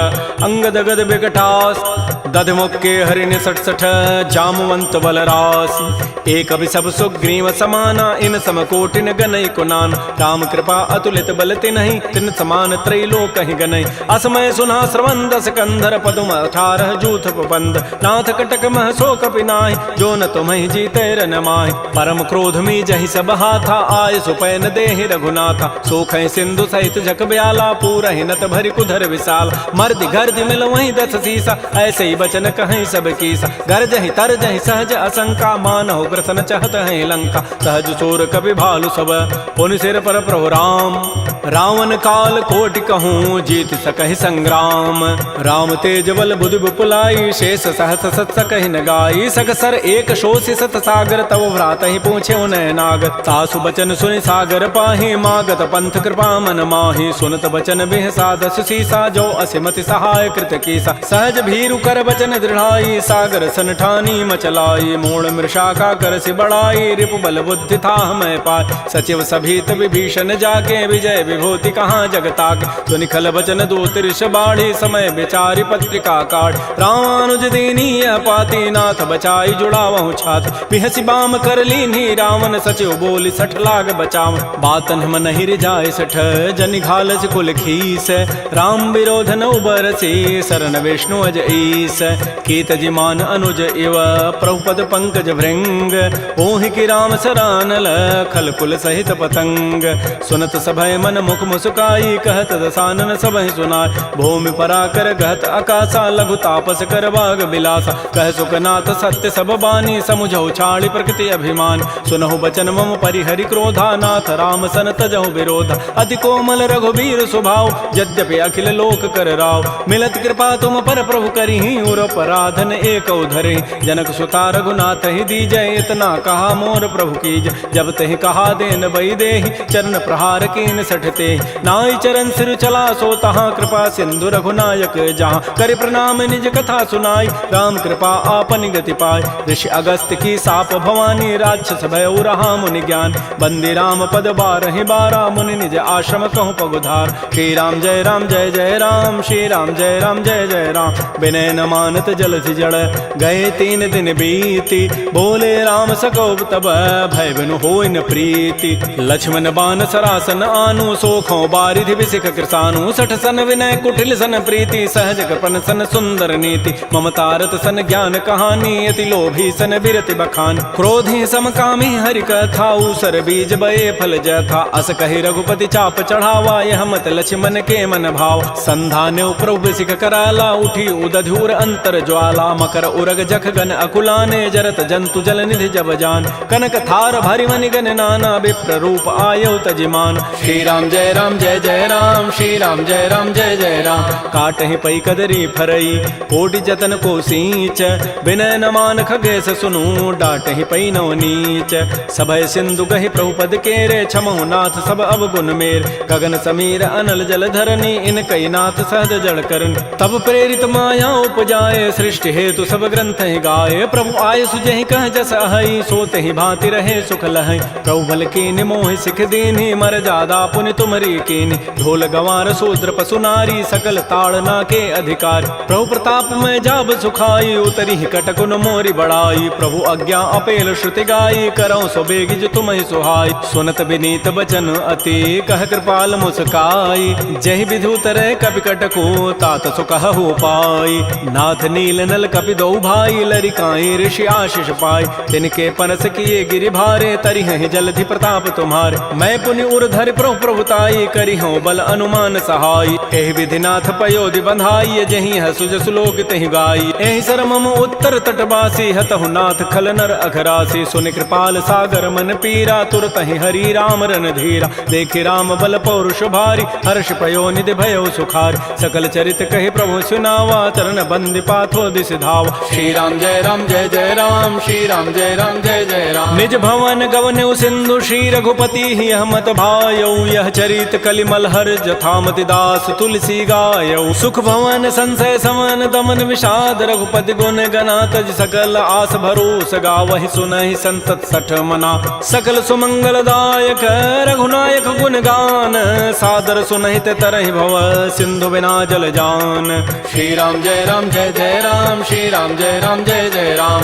अंगद गद विकटास दधमुख के हरिण 66 जामवंत बलरास। एक अभि सब सुग्रीव समाना इन समकोटिन गनई कुनान। राम कृपा अतुलित बल तिन्हि तिन समान त्रैलोक ही गनई। असमय सुना श्रवण दस कंधर पदुम 18 जूथ प्रबंध। नाथ कटक मह सो कपि नाहि जो न तुम्हि जीते रन माहि। परम क्रोध मी जहि सब हाथा आय सुपैन देहि रघुनाथा। सोख सिंधु सहित जग ब्याला पूरहि नत भरि कुधर विशाल। मर्दि गर्दि मिल वहीं 10 सीसा ऐसे ही बचन कहीं सब कीसा। गरजहि तरजहि सहज असंका मानहु ग्रसन चहत है लंका। सहज चोर कपि भालु सब पुनि सिर पर प्रभु राम। रावण काल कोटि कहूँ जीत सकहि संग्राम। राम तेज बल बुद्धि विपुलाई शेष सहस सत सकहि न गाई। सकसर एक शोषि सत सागर तव भ्रात ही पूछे उनय नाग। सासु बचन सुनि सागर पाहि मागत पंथ कृपा मन माहि। सुनत बचन बिह साधस सीसा जो असिमति सहाय कृत कीसा। सहज भीरु कर बचन दृढ़ाई सागर सन ठानी मचलाई। मूर्ण मृषा का कर सि बढ़ाई रिपु बल बुद्धि था मैं पाय। सचिव सभीत विभीषण जाके विजय विभूति कहाँ जगताके। सुनि खल बचन दूत ऋष बाढ़ी समय विचारि पत्रिका काढ़। रामानुज दीनीय पाति नाथ बचाई जुड़ावहु छाति। बिहसि बाम कर लीन्ही रावण सचिव बोली 60 लाग बचाव। बातन हम नहीं रिझाए 60 जनि घालस कुल खीस। राम विरोध न उबरसी शरण विष्णु अज ईस। कीत जिमान अनुज इव प्रभुपद पंकज भृंग। ओहि की राम सरानल खल कुल सहित पतंग। सुनत सभय मन मुख मुस्काई कहत दसानन सबहि सुनाय। भूमि पराकर गहत आकाशा लघु तापस कर बाग बिलासा। कह सुखनाथ सत्य सब बानी समुझौ छाड़ी प्रकृति अभिमान। सुनहु बचन मम परिहरि क्रोधा नाथ राम सन तजहु विरोधा। अति कोमल रघुबीर स्वभाव यद्यपि अखिल लोक कर राव। मिलत कृपा तुम पर प्रभु करिहि उर पराधन एक उधरे। जनक सुता रघुनाथ ही दीजय इतना कहा मोर प्रभु कीज। जब तहि कहा देन बई देहि चरण प्रहार कीन 60 ते। नाई चरण सिर चला सो तहाँ कृपा सिंधु रघुनायक जहाँ। कर प्रणाम निज कथा सुनाई राम कृपा आपन गति पाय। ऋषि अगस्त की साप भवानी राक्षस भय रहा मुनि ज्ञान। बंदी राम पद 12 मुनि निज आश्रम कहूँ पगुधार। श्री राम जय राम श्री राम जय जय राम। विनय न मानत जलधि जड़ गए 3 दिन बीती। बोले राम सको तब भय बिनु होय न प्रीति। लक्ष्मण बान सरासन आनु सोखों बारिधि विसिख कृसानु। 60 सन विनय कुटिल सन प्रीति सहज कृपन सन सुंदर नीति। ममतारत सन ज्ञान कहानी अति लोभी सन विरति बखान। क्रोधी समकामी हरि कथा उसर बीज बये फल जथा। अस कहि रघुपति चाप चढ़ावा यह मत लक्ष्मण के मन भाव। संधान प्रभु सिख कराला उठी उदधूर अंतर ज्वाला। मकर उरग जख गन अकुलाने जरत जंतु जल निधि जब जान। कनक थार भारी मनि गन नाना विप्र रूप आयो तजिमान। श्री राम जय जय राम श्री राम जय जय राम। काटहि पै कदरी फरई कोटि जतन को सींच। विनय न मान खगेश सुनु डाटहि पै नव नीच। सभय सिंधु गहि प्रभुपद केरे छमहु नाथ सब अवगुण मेर। गगन समीर अनल जल धरनी इन कई नाथ सहज जड़ करन। तब प्रेरित माया उपजाए सृष्टि हेतु सब ग्रंथ ही गाये। प्रभु आय सुजहि कह जस अहै सोते ही भांति रहे सुख लहै। प्रभु बल कीनि मोहि सिख दीन्हि मर जादा पुनि तुमरी कीनि। ढोल गंवार शूद्र पशु नारी सकल ताड़ना के अधिकार। प्रभु प्रताप में जाब सुखाई उतरी कटकुन मोरी बड़ाई। प्रभु आज्ञा अपेल श्रुति गाई करौ सो बेगी जो तुम ही सुहाई। सुनत विनीत बचन अति कह कृपाल मुस्काई। जहि विधु तरह कपि कटको तात सुकहु पाई। नाथ नील नल कपि दो भाई लरिकाई ऋषि आशीष पाई। तिनके परस किए गिरि भारे तरिहि जलधि प्रताप तुम्हारे। मैं पुनि उर्धर प्रभु प्रभुताई करिहु बल अनुमान सहाय। एहि विधि नाथ पयोधि बंधाई जहि हसु जसु लोक तहि गाई। एहि सर मम उत्तर तटवासी हतहु नाथ खल नर अघरासी। सुनि कृपाल सागर मन पीरा तुरत ही हरि राम रन धीरा। देखे राम बल पौरुष भारी हर्ष पयो निधि भयो सुखार। सकल चरित कहि प्रभु सुनावा चरण बंदि पाथो दिस धावा। श्री राम जय जय राम श्री राम जय जय राम। निज भवन गवनु सिंधु श्री रघुपति ही हमत भायौ। यह चरित कलिमल हर जथामति दास तुलसी गायौ। सुख भवन संशय समन दमन विषाद रघुपति गुण गना तज सकल आस भरोस गावहि सुनहि संतत 60 मना। सकल सुमंगल दायक रघुनायक गुण गान सादर सुनहि ते तरहि भव सिंधु बिना जल जान। श्री राम जय जय जय राम श्री राम जय राम जय जय राम।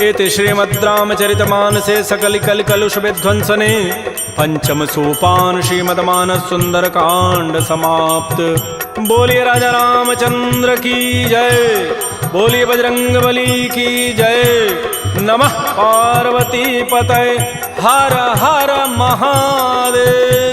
इति श्रीमद् रामचरितमानसे सकलिकलकलुष विध्वंसने पंचम सोपान श्रीमद्मानस सुंदर कांड समाप्त। बोलिए राजा रामचंद्र की जय, बोलिए बजरंग बली की जय। नमः पार्वती पतये, हर हर महादेव।